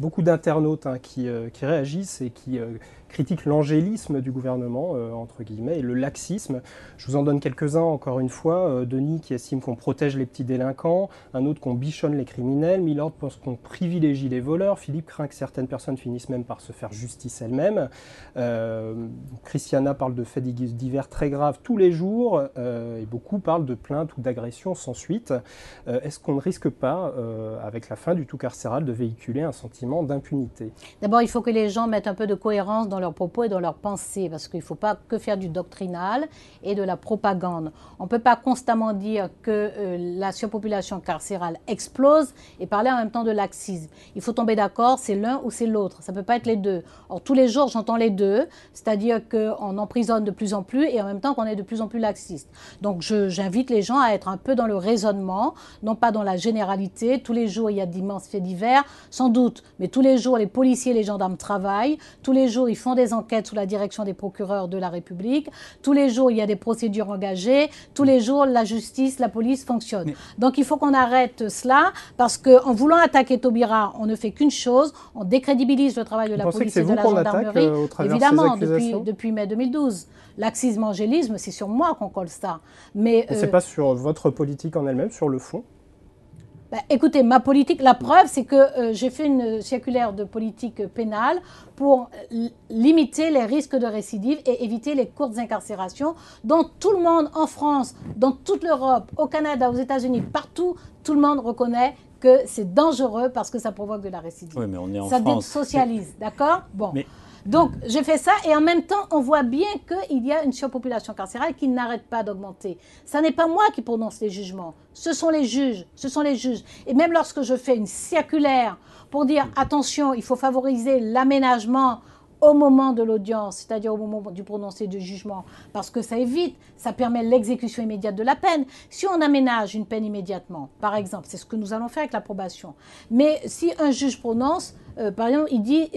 Beaucoup d'internautes qui réagissent et qui critiquent l'angélisme du gouvernement, entre guillemets, et le laxisme. Je vous en donne quelques-uns, encore une fois. Denis qui estime qu'on protège les petits délinquants, un autre qu'on bichonne les criminels, Milord pense qu'on privilégie les voleurs, Philippe craint que certaines personnes finissent même par se faire justice elles-mêmes. Christiana parle de faits divers très graves tous les jours, et beaucoup parlent de plaintes ou d'agressions sans suite. Est-ce qu'on ne risque pas, avec la fin du tout carcéral, de véhiculer un sentiment d'impunité? D'abord, il faut que les gens mettent un peu de cohérence dans leurs propos et dans leurs pensées, parce qu'il ne faut pas que faire du doctrinal et de la propagande. On ne peut pas constamment dire que la surpopulation carcérale explose et parler en même temps de laxisme. Il faut tomber d'accord, c'est l'un ou c'est l'autre. Ça ne peut pas être les deux. Or, tous les jours, j'entends les deux, c'est-à-dire qu'on emprisonne de plus en plus et en même temps qu'on est de plus en plus laxiste. Donc, j'invite les gens à être un peu dans le raisonnement, non pas dans la généralité. Tous les jours, il y a d'immenses faits divers, sans doute. Mais tous les jours, les policiers et les gendarmes travaillent. Tous les jours, ils font des enquêtes sous la direction des procureurs de la République. Tous les jours, il y a des procédures engagées. Tous les jours, la justice, la police fonctionnent. Donc, il faut qu'on arrête cela parce qu'en voulant attaquer Taubira, on ne fait qu'une chose, on décrédibilise le travail de la police et de la gendarmerie. Évidemment, depuis mai 2012. Laxisme, angélisme, c'est sur moi qu'on colle ça. Mais c'est pas sur votre politique en elle-même, sur le fond? Écoutez, ma politique, la preuve, c'est que j'ai fait une circulaire de politique pénale pour limiter les risques de récidive et éviter les courtes incarcérations dont tout le monde en France, dans toute l'Europe, au Canada, aux États-Unis, partout, tout le monde reconnaît que c'est dangereux parce que ça provoque de la récidive. Oui, mais on est en France. Ça désocialise, d'accord? Bon. Donc, j'ai fait ça et en même temps, on voit bien qu'il y a une surpopulation carcérale qui n'arrête pas d'augmenter. Ce n'est pas moi qui prononce les jugements, ce sont les juges, ce sont les juges. Et même lorsque je fais une circulaire pour dire, attention, il faut favoriser l'aménagement au moment de l'audience, c'est-à-dire au moment du prononcé du jugement, parce que ça évite, ça permet l'exécution immédiate de la peine. Si on aménage une peine immédiatement, par exemple, c'est ce que nous allons faire avec l'approbation, mais si un juge prononce, par exemple, il dit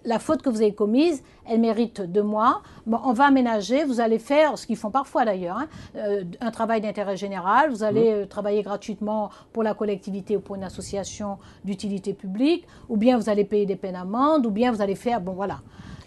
la faute que vous avez commise, elle mérite 2 mois, bon, on va aménager, vous allez faire, ce qu'ils font parfois d'ailleurs, un travail d'intérêt général, vous allez travailler gratuitement pour la collectivité ou pour une association d'utilité publique, ou bien vous allez payer des peines amendes, ou bien vous allez faire, bon voilà.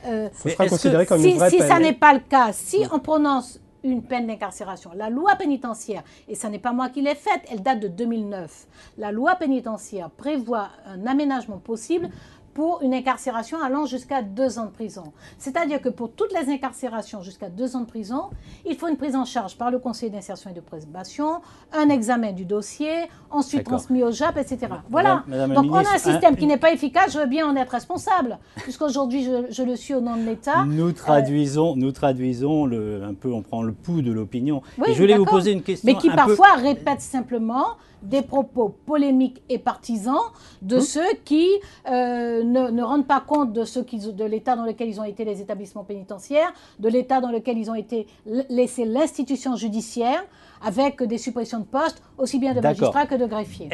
Ce sera considéré comme une vraie peine. Si ça n'est pas le cas, si Oui. on prononce une peine d'incarcération, la loi pénitentiaire, et ce n'est pas moi qui l'ai faite, elle date de 2009, la loi pénitentiaire prévoit un aménagement possible pour une incarcération allant jusqu'à 2 ans de prison. C'est-à-dire que pour toutes les incarcérations jusqu'à 2 ans de prison, il faut une prise en charge par le conseil d'insertion et de probation, un examen du dossier, ensuite transmis au JAP, etc. Voilà. Donc on a un système qui n'est pas efficace, je veux bien en être responsable, puisqu'aujourd'hui je le suis au nom de l'État. Nous traduisons un peu, on prend le pouls de l'opinion. Oui, et je voulais vous poser une question. Mais qui parfois répètent simplement des propos polémiques et partisans de ceux qui ne rendent pas compte de l'état dans lequel ils ont été les établissements pénitentiaires, de l'état dans lequel ils ont été laissés l'institution judiciaire, avec des suppressions de postes, aussi bien de magistrats que de greffiers.